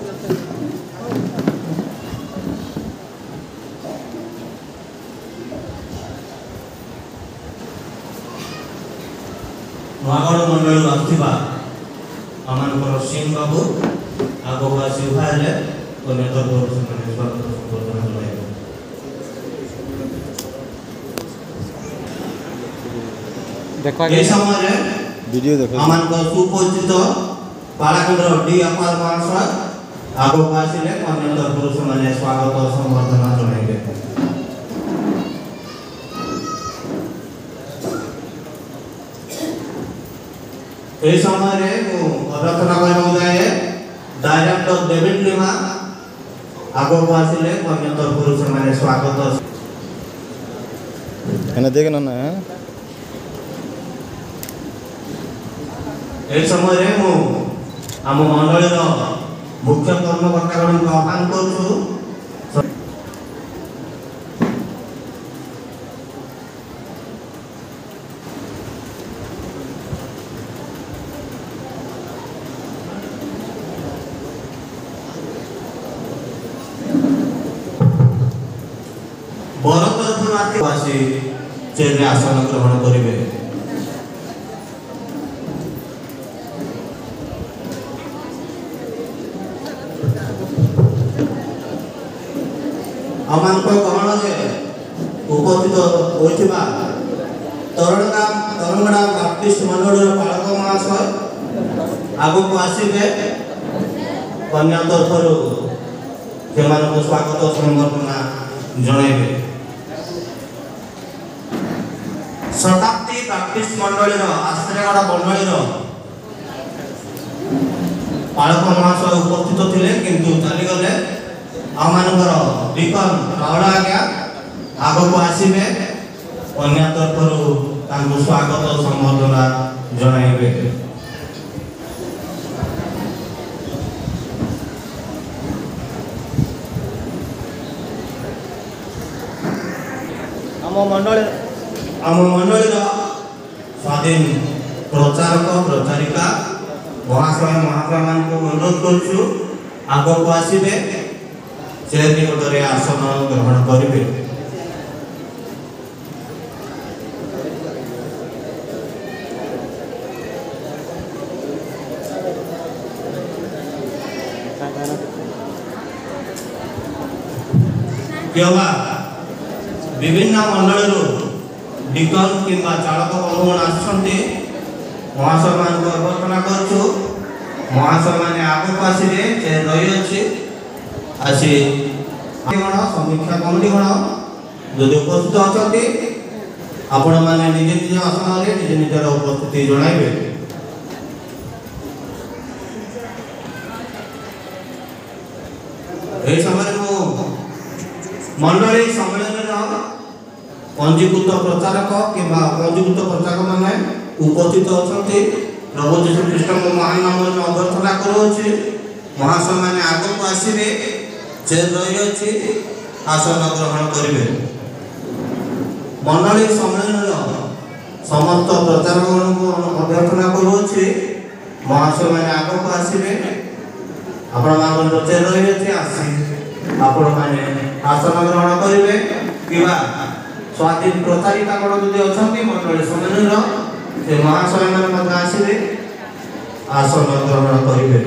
ନୂଆଗଡ଼ ମଣ୍ଡଳରୁ ଆସୁଥିବା ଆମମାନଙ୍କର ସିଂ ବାବୁ ଆଗକୁ ଆସି ଉଭା ହେଲେ ଅନ୍ୟ ତରଫରୁ ସେମାନେ ସ୍ୱାଗତ ସମ୍ବର୍ଦ୍ଧନା ଜଣାଇବେ। এই সময়ে আমার সুপরিচিত পালাকেন্দ্র ডি আপার মহাশয় আগুক আসলে অন্যান্য পুরুষ মানে স্বাগত সম্বর্ধনা জনাইবে। এই সময়ে অভ্যর্থনা করা যায় ডাইরেক্টর ডেভিড লিমা আগুক আসলে অন্যান্য পুরুষ মানে স্বাগত এনে দেখেন না। এই সময়ে আম মন্ডলীর মুখ্য কর্মকর্তাগণকে আহ্বান করছু বড় তরফରୁ ଆସି ଚେୟାରରେ ଆସନ ଗ୍ରହଣ କରିବେ। ଆମମାନଙ୍କ ଗହଣରେ ଉପସ୍ଥିତ ହୋଇଥିବା ତରଙ୍ଗଡ଼ା ବାପ୍ଟିଷ୍ଟ ମଣ୍ଡଳୀର ପାଳକ ମହାଶୟ ଆଗକୁ ଆସିବେ। କନ୍ୟା ତରଫରୁ ସେମାନଙ୍କୁ ସ୍ୱାଗତ ସମ୍ବର୍ଦ୍ଧନା ଜଣାଇବେ। ଶତାବ୍ଦୀ ବାପ୍ଟିଷ୍ଟ ମଣ୍ଡଳୀର ଆଶ୍ରୟଗଡ଼ ମଣ୍ଡଳୀର ପାଳକ ମହାଶୟ ଉପସ୍ଥିତ ଥିଲେ କିନ୍ତୁ ଚାଲିଗଲେ। ଆମମାନଙ୍କର ବିକନ ରାଉଳ ଆଜ୍ଞା ଆଗକୁ ଆସିବେ। ଅନ୍ୟ ତରଫରୁ ତାଙ୍କୁ ସ୍ୱାଗତ ସମ୍ବର୍ଦ୍ଧନା ଜଣାଇବେ। ଆମ ମଣ୍ଡଳୀର ସ୍ୱାଧୀନ ପ୍ରଚାରକ ପ୍ରଚାରିକା ମହାଶୟ ମହାଶୟମାନଙ୍କୁ ଅନୁରୋଧ କରୁଛୁ ଆଗକୁ ଆସିବେ। ସେ ନିକଟରେ ଆସନ ଗ୍ରହଣ କରିବେ। କିମ୍ବା ବିଭିନ୍ନ ମଣ୍ଡଳୀରୁ ଡିକନ କିମ୍ବା ଚାଳକ ବନ୍ଧୁଗଣ ଆସିଛନ୍ତି ମହାଶୟମାନଙ୍କୁ ଅଭ୍ୟର୍ଥନା କରୁଛୁ ମହାଶୟମାନେ ଆଗକୁ ଆସିବେ। ସେ ରହିଅଛି ଆସି ଗଣ ସମୀକ୍ଷା କମିଟି ଗଣ ଯଦି ଉପସ୍ଥିତ ଅଛନ୍ତି ଆପଣମାନେ ନିଜ ନିଜ ଆସନରେ ନିଜ ନିଜର ଉପସ୍ଥିତି ଜଣାଇବେ। ଏହି ସମୟରେ ମୁଁ ମଣ୍ଡଳୀ ସମ୍ମିଳନୀର ପଞ୍ଜୀକୃତ ପ୍ରଚାରକ କିମ୍ବା ପଞ୍ଜୀକୃତ ପ୍ରଚାରକମାନେ ଉପସ୍ଥିତ ଅଛନ୍ତି ପ୍ରଭୁ ଯୀଶୁ ଖ୍ରୀଷ୍ଟଙ୍କ ମହାନ ନାମରେ ଅଭ୍ୟର୍ଥନା କରୁଅଛି ମହାଶୟମାନେ ଆଗକୁ ଆସିବେ। ସେ ରହିଅଛି ଆସନ ଗ୍ରହଣ କରିବେ। ମଣ୍ଡଳୀ ସମ୍ମିଳନୀର ସମସ୍ତ ପ୍ରଚାରକମାନଙ୍କୁ ଅଭ୍ୟର୍ଥନା କରୁଅଛି ମହାଶୟମାନେ ଆଗକୁ ଆସିବେ। ଆପଣମାନଙ୍କର ଚେର ରହିଅଛି ଆସି ଆପଣମାନେ ଆସନ ଗ୍ରହଣ କରିବେ। କିମ୍ବା ସ୍ୱାଧୀନ ପ୍ରଚାରିକା ଗଣ ଯଦି ଅଛନ୍ତି ମଣ୍ଡଳୀ ସମ୍ମିଳନୀର ସେ ମହାଶୟମାନେ ମଧ୍ୟ ଆସିବେ ଆସନ ଗ୍ରହଣ କରିବେ।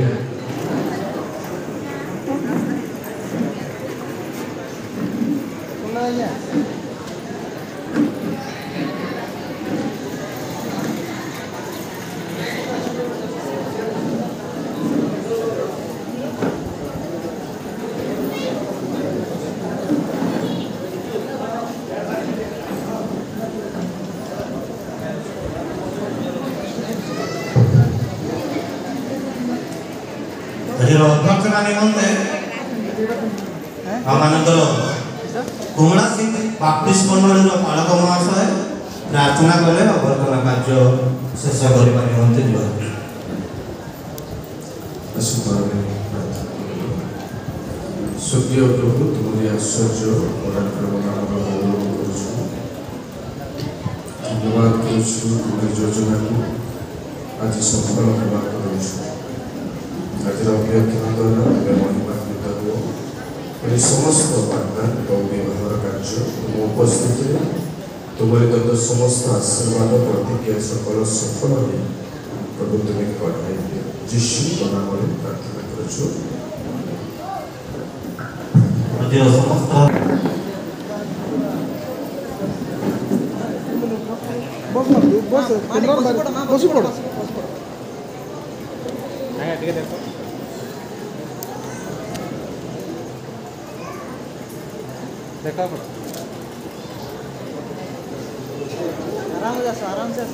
ଅଭ୍ୟର୍ଥନା ନିମନ୍ତେ ଆମମାନଙ୍କର କୁମଳା ସିଂ ବାପ୍ଟିଷ୍ଟ ମଣ୍ଡଳୀର ପାଳକ ମହାଶୟ ପ୍ରାର୍ଥନା କଲେ ଅଭ୍ୟର୍ଥନା କାର୍ଯ୍ୟ ଶେଷ କରିବା ନିମନ୍ତେ ଯିବା। ସ୍ୱର୍ଗୀୟ ପ୍ରଭୁ ତୁମରି ଆଶ୍ଚର୍ଯ୍ୟ ପରାକ୍ରମ ନାମର ଗୌରବ କରୁଛୁ। ଧନ୍ୟବାଦ କରୁଛୁ ତୁମରି ଯୋଜନାକୁ ଆଜି ସଫଳ ହେବା କରୁଛୁ। ଆଜିର ଅଭ୍ୟର୍ଥନା ଦ୍ୱାରା ତୁମେ ମହିମାନ୍ୱିତ ହୁଅ। ଏହି ସମସ୍ତ ବାଗ୍ଦାନ ଏବଂ ବିବାହର କାର୍ଯ୍ୟ ତୁମ ଉପସ୍ଥିତିରେ ତୁମରି ଦ୍ୱାରା ସମସ୍ତ ଆଶୀର୍ବାଦ ପ୍ରତିକ୍ରିୟା ସକଳ ସଫଳ ହୋଇ ପ୍ରଭୁ ତୁମେ କଢ଼ାଇ ଦିଅ। ଯୀଶୁଙ୍କ ନାମରେ ପ୍ରାର୍ଥନା କରୁଛୁ। ଆଜିର ସମସ୍ତ ବସି ପଡ଼। देखा आराम से आस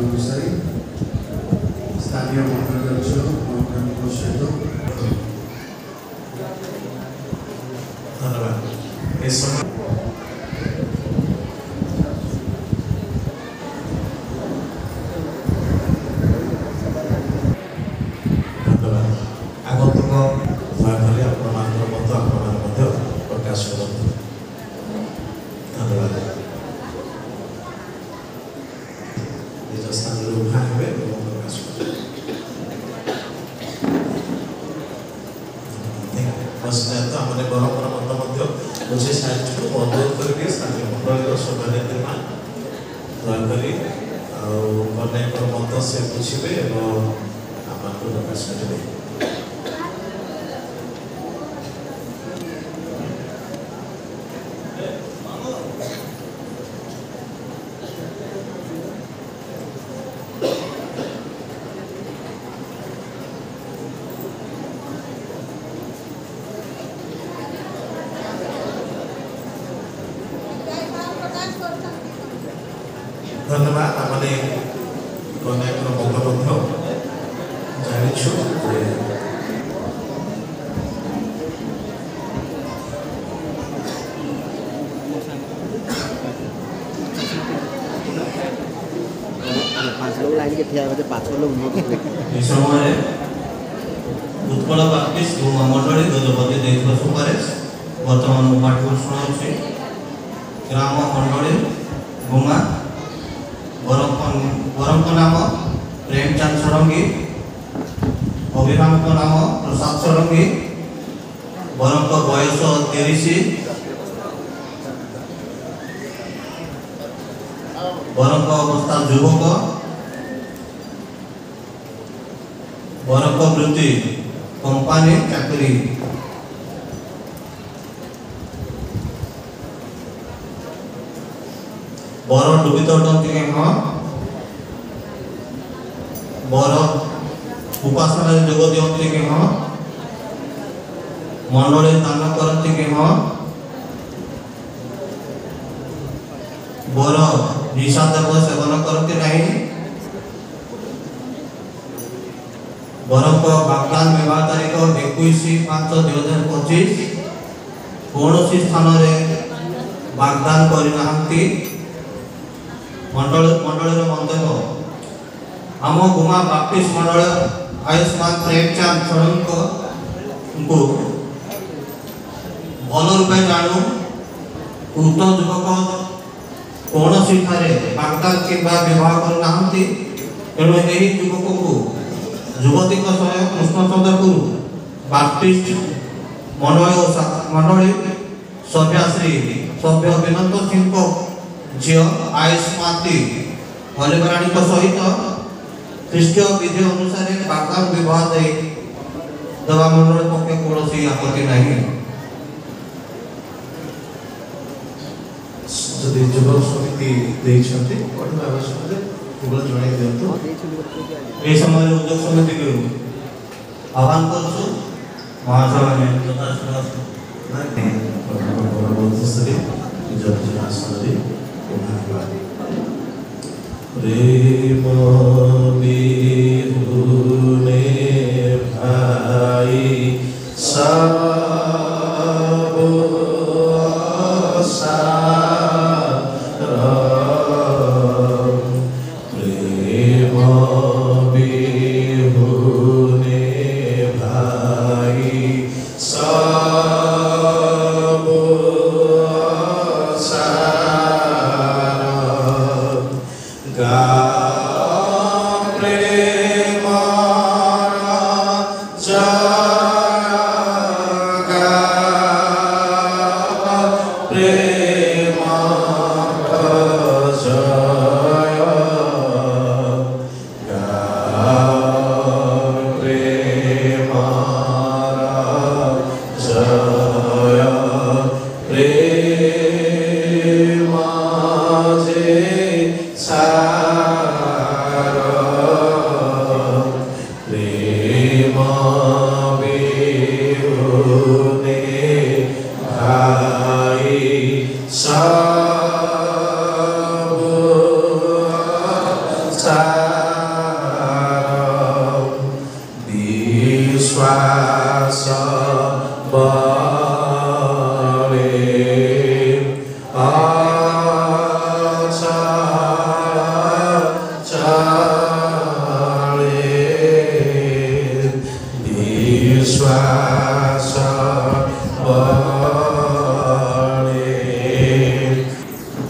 ଅନୁସାରେ ସ୍ଥାନୀୟ ମଣ୍ଡଳ ସହିତ ଧନ୍ୟବାଦ। ଏ ସମୟ ଧନ୍ୟବାଦ। ଆଗନ୍ତୁକ ଦୟାକରି ଆପଣମାନଙ୍କର ମତ ଆପଣମାନେ ମଧ୍ୟ ପ୍ରକାଶ କରନ୍ତୁ। ଧନ୍ୟବାଦ। ନିଜ ସ୍ଥାନରୁ ଉଭା ହେବେ ଏବଂ ପ୍ରକାଶ କରିବେ। ତ ଆମେ ବରଙ୍କର ମତ ମଧ୍ୟ ବୁଝି ସାରିଛୁ। ଅନୁରୋଧ କରିକି ସ୍ଥାନୀୟ ମଣ୍ଡଳୀର ସଭାନେତ୍ରୀମାନେ ଦୟାକରି ଆଉ କନ୍ୟାଙ୍କର ମତ ସେ ବୁଝିବେ ଏବଂ ଆମମାନଙ୍କୁ ପ୍ରକାଶ କରିବେ। धन्यवाद। आमने कन्याकर मत ମଧ୍ୟ ଜାଣିଛୁ ଯେ पाँच लोग लाइन के ठिया हुए थे, 5 लोग এই সময়ে উৎকଳ ବାପ୍ତିସ୍ମ ଗୁମା ମଣ୍ଡଳୀ ଗଜପତି ଦେଇଥିବା ସୁପାରିଶ ବର୍ତ୍ତମାନ ମୁଁ ପାଠ ଶୁଣାଉଛି। ଗ୍ରାମ ମଣ୍ଡଳୀ ଗୁମା ବରଙ୍କ ନାମ ପ୍ରେମଚାନ୍ଦ ଷଡ଼ଙ୍ଗୀ, ଅଭିରାମଙ୍କ ନାମ ପ୍ରସାଦ ଷଡ଼ଙ୍ଗୀ, ବରଙ୍କ ବୟସ 30, ବରଙ୍କ ଅବସ୍ଥା ଯୁବକ, ବରଙ୍କ ବୃତ୍ତି କମ୍ପାନୀ ଚାକିରି, बर डुबित अटंती कि हाँ, बर उपासना जोग दिखती कि हाँ, मंडली दान करती कि हाँ, बर निशा द्रव्य सेवन करती नहीं, बर वाग्दान विवाह तारीख 21/5/2025 कौन स्थान वाग्दान करना मंडल मंतव्य आम गुमा बाप्टिस्ट मंडल आयुष्मान प्रेमचांद षड़ंगी को भल रूपे जानू उक्त युवक कौन वाग्दान कि विवाह करना तेणु यही युवक को युवती सहायक कृष्णचंद्रपुर बाप्टिस्ट मंडली सभ्याश्री सभ्य विनोद सिंह झील आयुष्माती हरिबराणी सहित ख्रीष्टीय विधि अनुसार वाग्दान विवाह देवा मंडल पक्ष कौन आपत्ति नहीं। ଯଦି ଯୁବକ ସମିତି ଦେଇଛନ୍ତି ପଢ଼ିବା ଆବଶ୍ୟକରେ କେବଳ ଜଣାଇ ଦିଅନ୍ତୁ। এই সময় উদ্যোগ সমিতিকে আহ্বান করছো মহাসভানে ପରବର୍ତ୍ତୀ ନିଜ ନିଜ ଆସନରେ प्रेम बिहुने भाई सब प्रेम बिहुने भाई सब गा प्रेम प्रेम जय प्रेम जय प्रेम जे सार प्रेम बिहुने भाई सब सार विश्वास बले विश्वास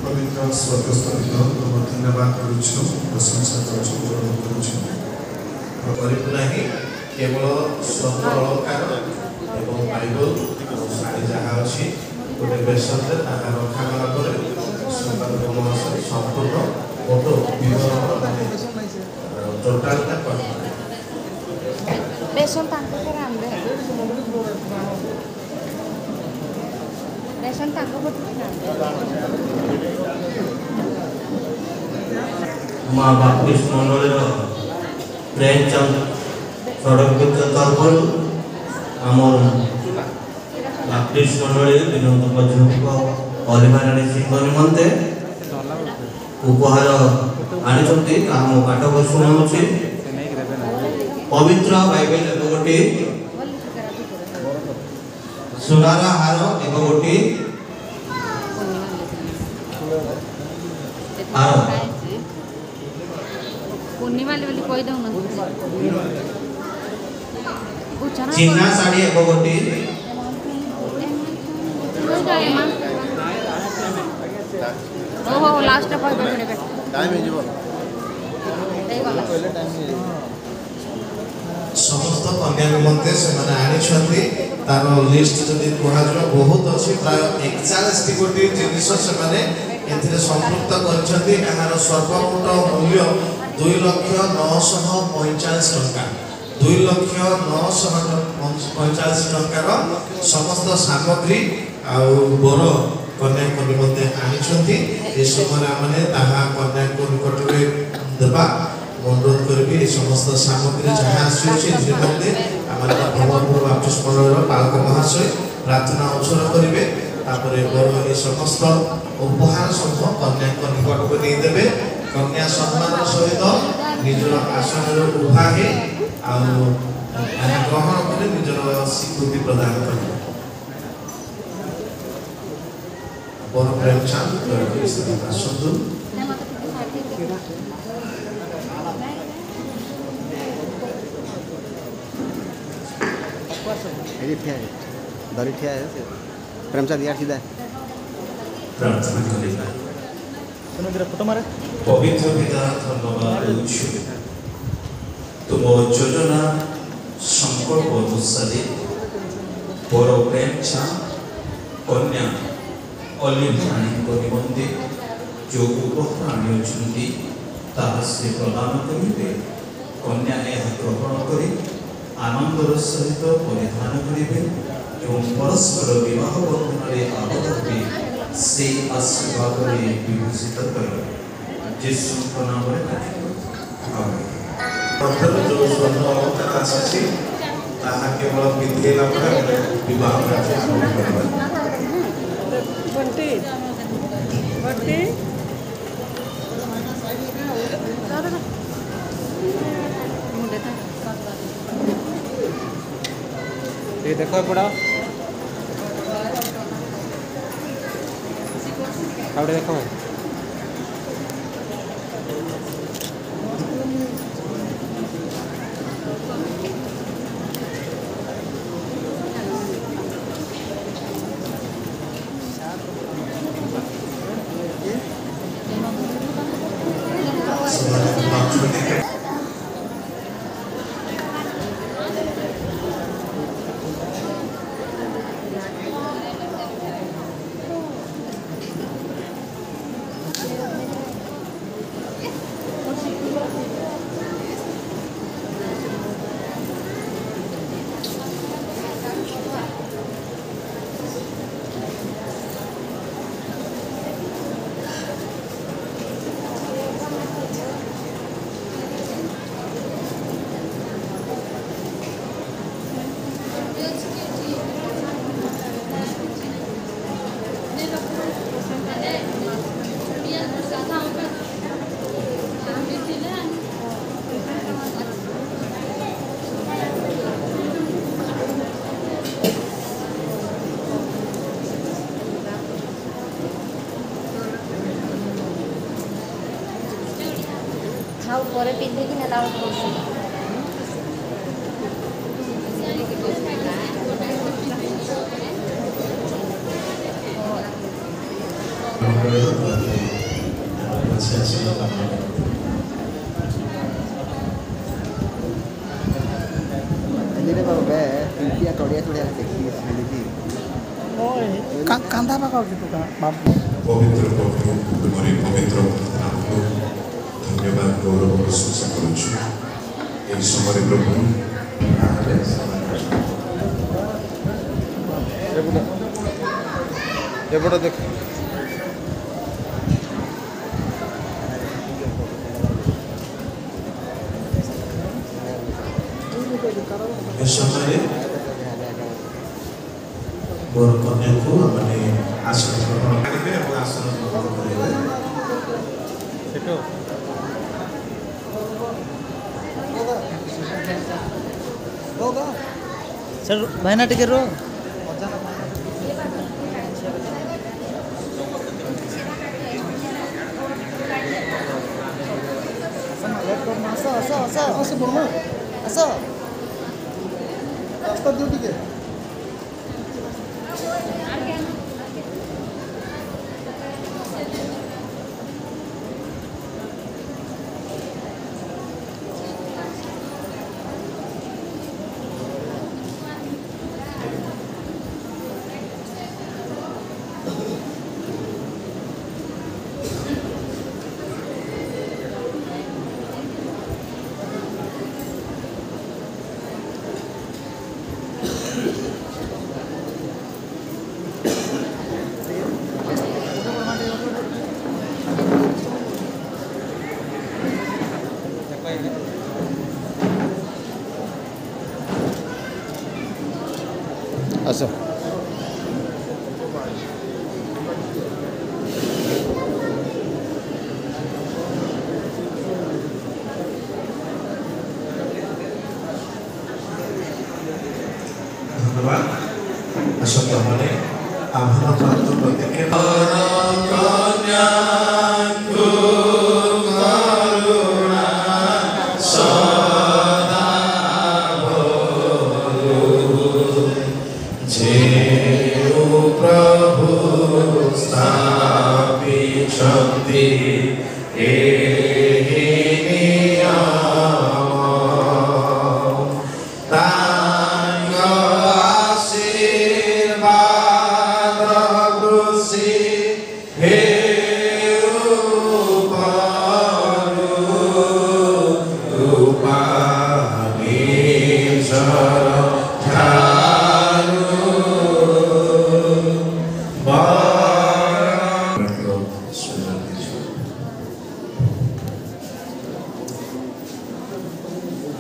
पवित्र स्वर्गस्थ पिता तुम धन्यवाद करुछु प्रशंसा करुछु गौरव करुछु କରିବୁ ନାହିଁ କେବଳ ସ୍ୱର୍ଣ୍ଣ ଅଳଙ୍କାର ଏବଂ ବାଇବଲ ଶାଢ଼ୀ ଯାହା ଅଛି ଗୋଟେ ବେସନରେ ତାହା ରଖାଗଲା ପରେ ସମ୍ପାଦକ ମହାଶୟ ସମ୍ପୂର୍ଣ୍ଣ ଫଟୋ ବିବରଣ ଟୋଟାଲଟା କରିବେ। बेसन तांको पर आंबे बेसन तांको पर आंबे माँ बापिस मंडल प्रेमचंद सड़क तरफ आमर बापिस मंडल विनोद मजूर परिवार सिंह निमंते उपहार आनी पाठक शुणाऊँ पवित्र बाइबल एक गोटी सुनार हार एक गोटी हार पूर्णिमा वाली कोई दो ना चिन्ना साड़ी एक गोटी ओहो लास्ट पर बैठे टाइम हे जीव समस्त कन्या निमंते से तार लिस्ट जदि कह बहुत अच्छी प्राय 41 कोटी जिनिस से संपृक्त कर सर्वमोट मूल्य 2,945,000 टंका 2,945,000 टंकार समस्त सामग्री बर कन्या निमंते आनी समय आमने कन्या निकट में देवा अनुरोध करी समस्त सामग्री जहाँ आसूँ निमंते भगवानपुर बाप्टिस्ट मंडल पालक महाशय प्रार्थना उत्सर्ग करेंगे बर ये समस्त उपहार सब कन्या निकट को नहींदे कन्या सम्मान सहित निजर आसन उभा है ग्रहण कर निजर स्वीकृति प्रदान करेंगे। बर प्रेमचंद आसतु दरी ठिया है प्रेमचंद यार सीधा प्रार्थना करेंगे। फोटो मारे पवित्र पिता धन्यवाद देउछु तुम योजना संकल्प अनुसार बर प्रेमचंद कन्या अलिव राणी निमंते जो उपहार आनी से प्रदान करेंगे कन्या यह ग्रहण कर आनंदर सहित परिधान करेंगे और परस्पर विवाह बंधन में आबद्ध हुए से आशीर्वाद विभूषित करेंगे यीशु नाम रे जो स्वर्ण अलंकार आसी ताहा केवल विधेला विवाह कार्य आरंभ करबा बंटी ये देखो पड़ा आउटे देखो भाई हाँ ऊपर पिंधे कि ना loud करছে ini baru be India Korea tuh yang seksi sekali কান্দা পাকা gitu kan ପବିତ୍ର ପ୍ରଭୁ ତୁମରି ପବିତ୍ର ନାମକୁ ଧନ୍ୟବାଦ ଗୌରବ ପ୍ରଶଂସା କରୁଛୁ ଏହି ସମୟରେ ପ୍ରଭୁ ଏପଟେ ଦେଖ ଏ ସମୟରେ ବର କନ୍ୟାକୁ ମାନେ ଆସନ ଗ୍ରହଣ କରିବେ ଏବଂ ଆସନ ଗ୍ରହଣ କରିବେ सर भाइना टिके रो रास्ता दियो टिके अच्छा ধন্যবাদ আসলে মানে আহ্বান প্রাপ্ত প্রত্যেকে प्रभु स्थापित शक्ति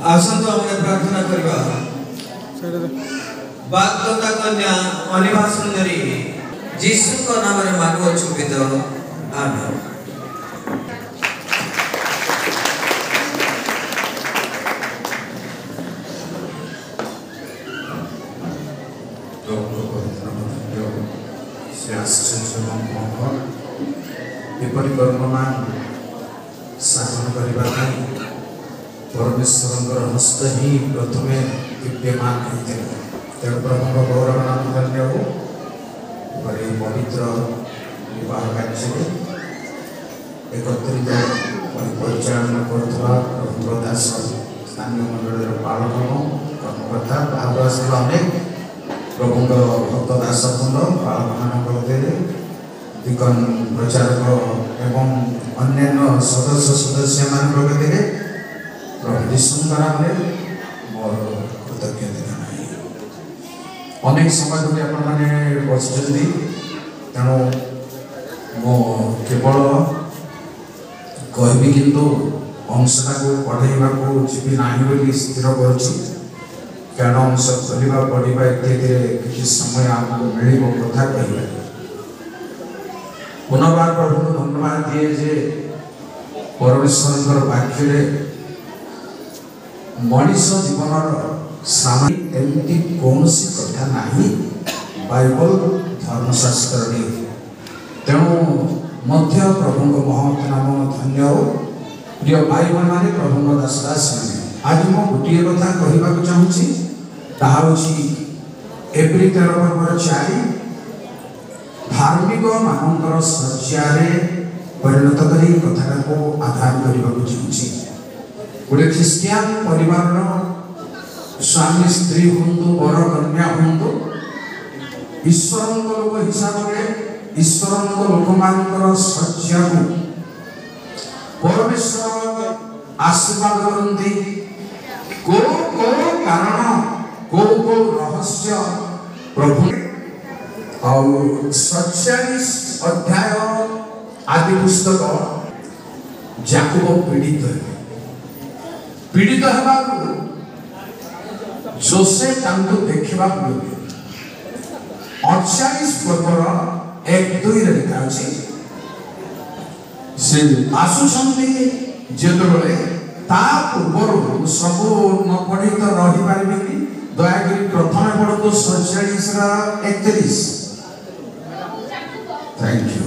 आसंत हमने प्रार्थना करबा बागदत्ता कन्या अनिभा सुंदरी जीसु को नाम रे मांगो छुपित आमेन। एपरी वर्णना साधन करने परमेश्वर हस्त ही प्रथम दिव्यमान होते तेणु प्रभु गौरव नाम धन्य हो पवित्र विवाह कार्य एकत्रित परिचालन करुवा प्रभु दास स्थानीय मंडल पालक कर्मकर्ता भागवास अनेक प्रभुंर भक्त दास बृंद पालक मान दिकन प्रचारक एवं अन्य सदस्य मान प्रभु सुंदर मोर कृतज्ञता नहीं अनेक समय धरी आपने बसुँच तेणु मो केवल कहबी किंतु अंशटा को पढ़ेवा को जी ना स्थिर करण अंश खोलवा पढ़ा इत्यादि किसी समय आमको मिल कथा कह पुनर्बार प्रभु को धन्यवाद दिए जे परमेश्वर वाक्य मनीष जीवन सामान्य एमती कौन कथा नहीं बाइबल धर्मशास्त्र तेणु मध्य प्रभु महत नाम धन्य हो प्रिय भाई मैंने प्रभु दासदास मैंने आज मु गोटे कथा कहवाक चाहूँगी एप्रिल 13 धार्मिक मानकर शଯ୍ୟାରେ परिणत करी कथा को आधार करने चाहूँगी गोटे ख्रीस्टियान परिवार स्वामी स्त्री हूँ बर कन्या हूँ ईश्वर लोक हिसाब से ईश्वर लोक मान शଯ୍ୟା को परमेश्वर आशीर्वाद करती को कारण को रहस्य प्रभु और 47 अध्याय आदि पुस्तक याकूब पीड़ित होगा जोसेफ तांको देखा 48 पर्वर 1-2 लिखा अच्छे से आसुंट जिते पूर्व सब न पढ़ी तो रही पारे दयाकोरी प्रथम पढ़तु 47:31 थैंक यू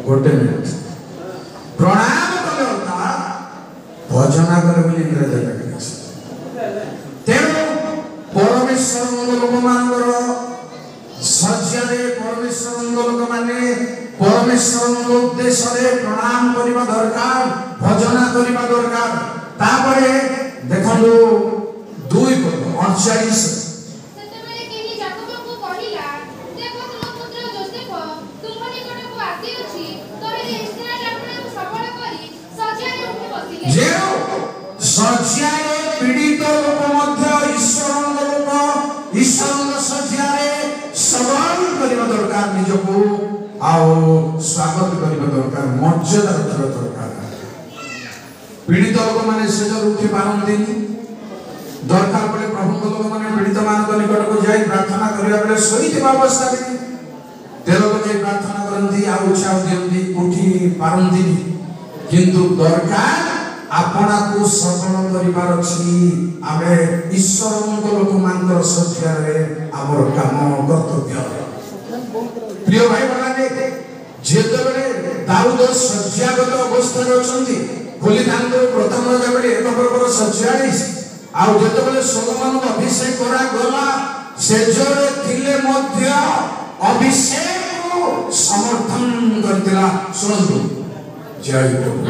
गोटे मिनट प्रणाम कले भजना कले इंग्रजी तेणु परमेश्वर लोक मान शଯ୍ୟାରେ परमेश्वर लोक माने परमेश्वर उद्देश्य प्रणाम करने दरकार भजना करने दरकार तापरे देखो 2:48 शଯ୍ୟାରେ पीड़ित लोक मध्य ईश्वर शଯ୍ୟାରେ सबल करने दरकार निजको आओ स्वागत करने दरकार मर्यादा रखा दरकार पीड़ित लोक मैंने से उठी पारती दरकार पड़े प्रभु लोक मैंने पीड़ित मान निकट को जाई प्रार्थना करने बेले शोई अवस्था तेल लगे प्रार्थना करती आ उत्साह दिखती उठी पारती किंतु दरकार आपना को सबल करिवार अछि आमे ईश्वर लोक मान शଯ୍ୟାରେ आमर काम कर्तव्य प्रिय भाई माने जेतबेले दाऊद शଯ୍ୟାगत अवस्था अछंती बोली थांतो प्रथम जबले 1:47 आ जेतबेले सोलोमन अभिषेक करा गला सेजरे थिले मध्य अभिषेक को समर्थन करतिला सुनंतु जय प्रभु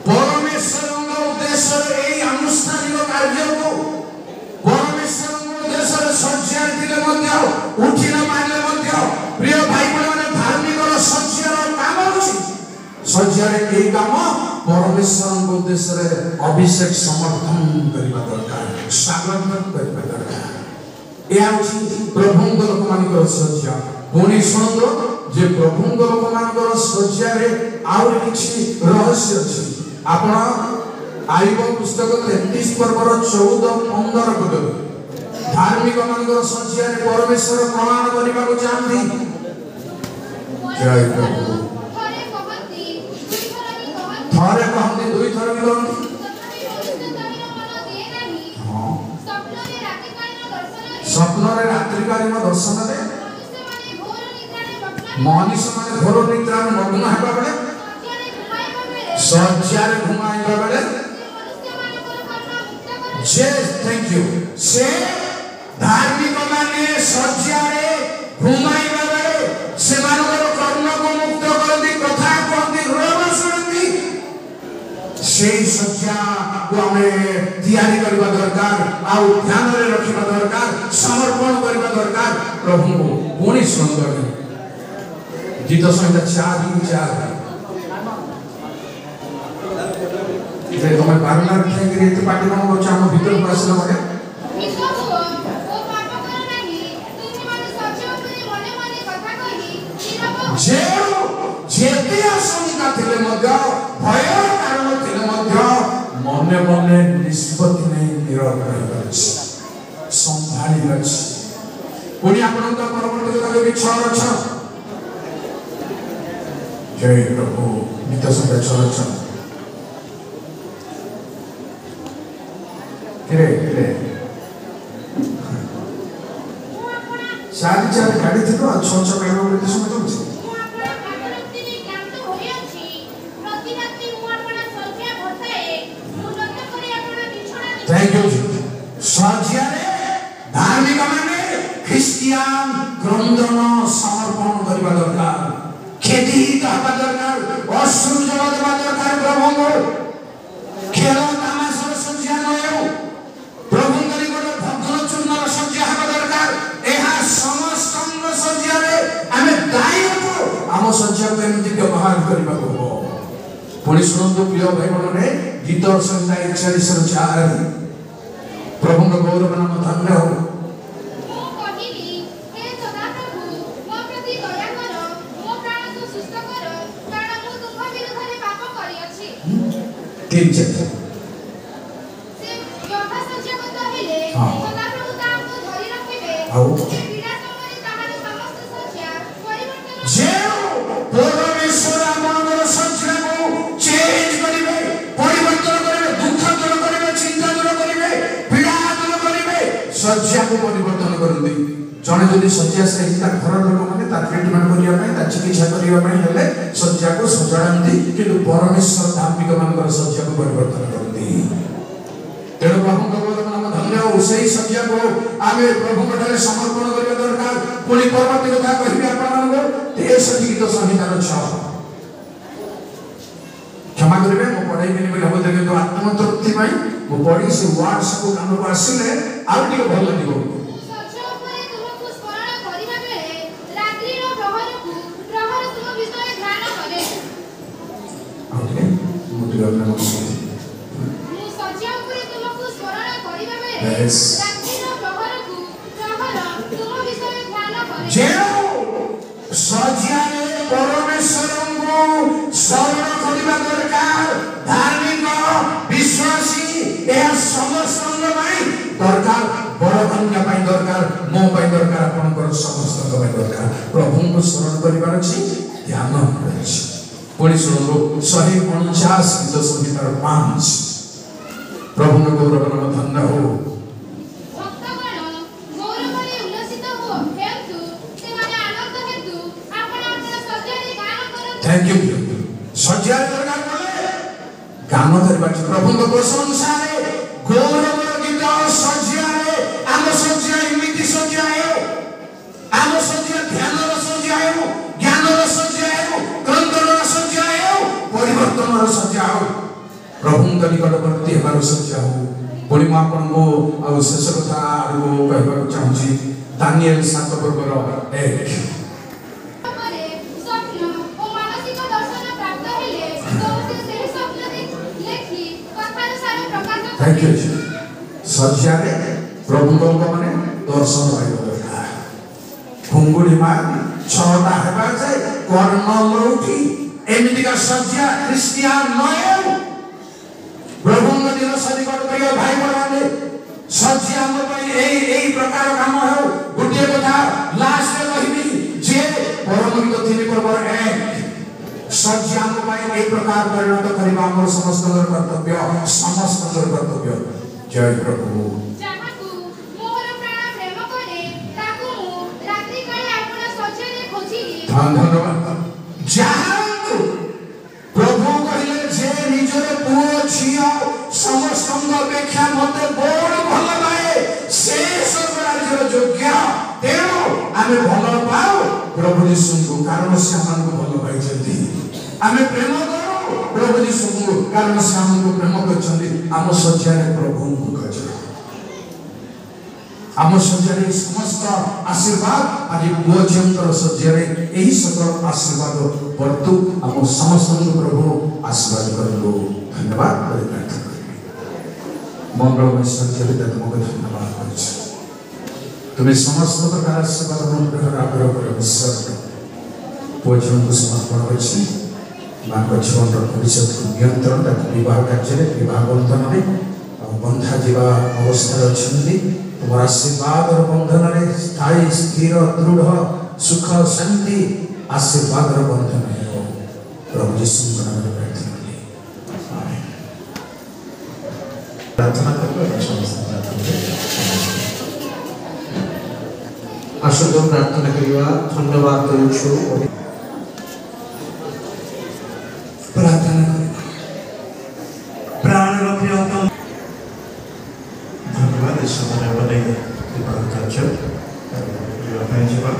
परमेश्वर उद्देश्य यही अनुष्ठानिक कार्य को परमेश्वर उद्देश्य शଯ୍ୟା उठी न पारे प्रिय भाई मैंने धार्मिक शଯ୍ୟାର काम अछि शଯ୍ୟାରେ यही काम परमेश्वर उद्देश्य अभिषेक समर्थन करने दरकार स्वागत करने दरकार यह प्रभु लोक मान शଯ୍ୟା पुणी शुणु जे प्रभु लोकमानकर शଯ୍यारे आउर किछि रहस्य अछि आपण आईब पुस्तक 33 पर्वर 14-15 पद धार्मिक मानकर शଯ୍यारे परमेश्वर प्रमाण करबा को चाहନ୍ତି जय प्रभु थरे कहंती दुई थर भी कहंती स्वप्न रे रात्रिकालीन दर्शन दे मनुष्य माने घोर निद्रा में मग्न हेबा बेले शଯ୍यारे घुमाइबा बेले जे थैंक यू से धार्मिक माने शଯ୍यारे घुमाइबा बेले से मानकर कर्म को मुक्त करती कथा कहती रोग सुनती से शଯ୍या को हमें तैयारी करबा दरकार आ ध्यान रे रखिबा दरकार समर्पण करबा दरकार प्रभु को पुणी सुंदर गीत संहिता 4:4 जे तुम्हें बारना थे कि ये पार्टी में वो चाहो भीतर पास ना मगे जे जेते आशंका थिले मध्य भय कारण थिले मध्य मने मने निष्पत्ति नहीं निरव रही संभाली अछि पुणी आपण तो परवर्ती काले भी 6 जय प्रभु गीत संहिता 6 किरे शादी चार गाड़ी थी तो 6 गाड़ी में समय तो थैंक यू शଯ୍यारे धार्मिक माने ख्रिस्टियन क्रंदन समर्पण करबा दरकार खेती करबा दरकार असुर जवाब देबा दरकार प्रभु खेल तमाशा शଯ୍या नयो प्रभु करी गोटे भक्तन चूर्ण शଯ୍या हेबा दरकार एहा समस्त शଯ୍यारे आमे दायित्व आम शଯ୍या को एमति व्यवहार करबा को पुणी सुनंतु प्रिय भाई बहन गीत संहिता 41:4 प्रभु का गौरव नाम धन्य हो मो कहिली हे सदा प्रभु मो प्रति दया कर मो प्राण को सुस्त कर कारण मो तुम विरुद्ध रे पाप करि अछि ठीक छै से योगा सज्जगत हेले सदा प्रभु ता को धरि रखिबे आओ पीड़ा समय ताहार समस्त सज्जा परिवर्तन जे परमेश्वर आपनकर सज्जा को चेंज करिवे परिवर्तन करिवे दुख दूर करिवे चिंता दूर करिवे पीड़ा दूर करिवे सज्जा को परिवर्तन करंदी जने जदि सज्जा से हिता घर लोक माने ता ट्रीटमेंट करिया पई ता चिकित्सा करिया पई हेले सज्जा को सजाडंदी किंतु परमेश्वर धार्मिक मानकर सज्जा को परिवर्तन करंदी तेणु प्रभु का नाम धन्य हो सेही सज्जा को आगे प्रभु पठारे समर्पण करिया दरकार पुणी परवर्ती कथा कहिबे आपन को 63 गीत संहितार 6 क्षमा करिवे मो पढाई बिनी बोले हम देखे तो आत्म तृप्ति पई मो पढी से वर्ड्स को कान को आसिले आ टिके भल दिगो सज्जा उपरे तुमको स्मरण करिबा बेले रात्रि रो प्रहर तुम विषय ध्यान करे ओके मुझे अपने मन से मु सज्जा उपरे तुमको स्मरण करिबा बेले Yes. रात्रि रो प्रहर तुम विषय ध्यान करे जे सज्जारे परमेश्वर को शरण करिबा दरकार धार्मिक विश्वासी ए समस्त भाई दरकार बड़ धन्य पाई दरकार मो पाई दरकार आपनकर समस्त पाई दरकार प्रभु को शरण करिबार अछि ध्यान अछि पुणी सुनो 149 गीत संहितार 5 प्रभु को गौरव नाम धन्य हो भक्तगण गौरवरे उल्लसित हो हेतु सेमाने आनंद हेतु आपण आपण सज्जारे गान करत थैंक यू सज्जा दरकार बोले गान करबा प्रभु को प्रशंसा रे गौरव गीत सज्जा रे आम सज्जा इमिति सज्जा आयो आम सज्जा ध्यान रो सज्जा आयो ज्ञान रो सज्जा आयो क्रंदन रो सज्जा आयो परिवर्तन रो सज्जा आयो प्रभु का निकटवर्ती हमारो सज्जा हो पुणी मैं आपन को आ शेष कथा आगो कहबा चाहूची दानिएल 7:1 हमरे स्वप्न ओ मानसिक दर्शन प्राप्त हेले तो से स्वप्न लेखी कथानुसार प्रकाश थैंक यू सज्जा रे प्रभु को माने दर्शन पाइबा दरकार घुंगुड़ी मार ଛଅଟା ହେବା ଯେ କର୍ଣ୍ଣ ଲଉଠି ଏମିତିକା ସଜ୍ଜା ଖ୍ରୀଷ୍ଟିଆନ ନହେଉ ପ୍ରଭୁଙ୍କ ଦିନ ସନ୍ନିକଟ ପ୍ରିୟ ଭାଇ ଭଉଣୀମାନେ ସଜ୍ଜା ଆମ ପାଇଁ ଏଇ ପ୍ରକାର କାମ ହେଉ। ଗୋଟିଏ କଥା ଲାଷ୍ଟରେ କହିବି ଯେ ପରମ ଗୀତ 3 ପର୍ବର 1 ସଜ୍ଜା ଆମ ପାଇଁ এই ପ୍ରକାର ପରିଣତ କରିବା ଆମର ସମସ୍ତଙ୍କର କର୍ତ୍ତବ୍ୟ, ସମସ୍ତଙ୍କର କର୍ତ୍ତବ୍ୟ। ଜୟ ପ୍ରଭୁ। ଯାହାକୁ ମୋର ପ୍ରାଣ ପ୍ରେମ କରେ ତାକୁ ମୁଁ ରାତ୍ରି କାଳେ ଆପଣ ସଜ୍ଜାରେ ଖୋଜିଲି। ଧନ୍ୟବାଦ। ଯାହାକୁ ପ୍ରଭୁ କହିଲେ ଯେ ନିଜର ପୁଅ ଝିଅ ସମସ୍ତଙ୍କ ଅପେକ୍ଷା ମତେ ବଡ଼ ଭଲ ପାଏ ସେ ସ୍ୱର୍ଗ ରାଜ୍ୟର ଯୋଗ୍ୟ। ତେଣୁ ଆମେ ଭଲ ପାଉ ପ୍ରଭୁ ଯୀଶୁଙ୍କୁ କାରଣ ସେ ଆମକୁ ଭଲ ପାଇଛନ୍ତି। ଆମେ ପ୍ରେମ କରୁ ପ୍ରଭୁ ଯୀଶୁଙ୍କୁ କାରଣ ସେ ଆମକୁ ପ୍ରେମ କରିଛନ୍ତି। ଆମ ଶଯ୍ୟାରେ ପ୍ରଭୁଙ୍କୁ ଖୋଜ। ଆମ ଶଯ୍ୟାରେ ସମସ୍ତ ଆଶୀର୍ବାଦ ଆଜି ପୁଅ ଝିଅଙ୍କର ଶଯ୍ୟାରେ ଏହି ସକଳ ଆଶୀର୍ବାଦ ବର୍ତ୍ତୁ ଆମ ସମସ୍ତଙ୍କୁ ପ୍ରଭୁ ଆଶୀର୍ବାଦ କରନ୍ତୁ। ଧନ୍ୟବାଦ କରି ପ୍ରାର୍ଥନା କରିବି। ମଙ୍ଗଳମୟ ଶଯ୍ୟାରେ ତୁମକୁ ଧନ୍ୟବାଦ କରୁଛି। ତୁମେ ସମସ୍ତ ପ୍ରକାର ଆଶୀର୍ବାଦ ଅନୁଗ୍ରହର ଆଗ୍ରହ କର ବିଶ୍ୱାସ କର। ପୁଅ ଝିଅଙ୍କୁ ସମର୍ପଣ କରିଛି। ମାଙ୍କ ଜୀବନର ଭବିଷ୍ୟତକୁ ନିୟନ୍ତ୍ରଣ ତାକୁ ବିବାହ କାର୍ଯ୍ୟରେ ବିବାହ ବନ୍ଧନରେ ବନ୍ଧା ଯିବା ଅବସ୍ଥାରେ ଅଛନ୍ତି। ତୁମର ଆଶୀର୍ବାଦର ବନ୍ଧନରେ ସ୍ଥାୟୀ ସ୍ଥିର ଦୃଢ଼ ସୁଖ ଶାନ୍ତି ଆଶୀର୍ବାଦର ବନ୍ଧନ ହେବ। ପ୍ରଭୁ ଯୀଶୁଙ୍କ ନାମରେ ପ୍ରାର୍ଥନା କଲି। ଆମେନ୍। ପ୍ରାର୍ଥନା କରିବା ସମସ୍ତେ ପ୍ରାର୍ଥନା ଆସନ୍ତୁ ପ୍ରାର୍ଥନା କରିବା। ଧନ୍ୟବାଦ କରୁଛୁ। ପ୍ରାର୍ଥନା କରିବା। ପ୍ରାଣର ପ୍ରିୟତମ ଧନ୍ୟବାଦ। ଏ ସମୟରେ ଆମେ ବିବାହ କାର୍ଯ୍ୟ କରିବା ପାଇଁ ଯିବା।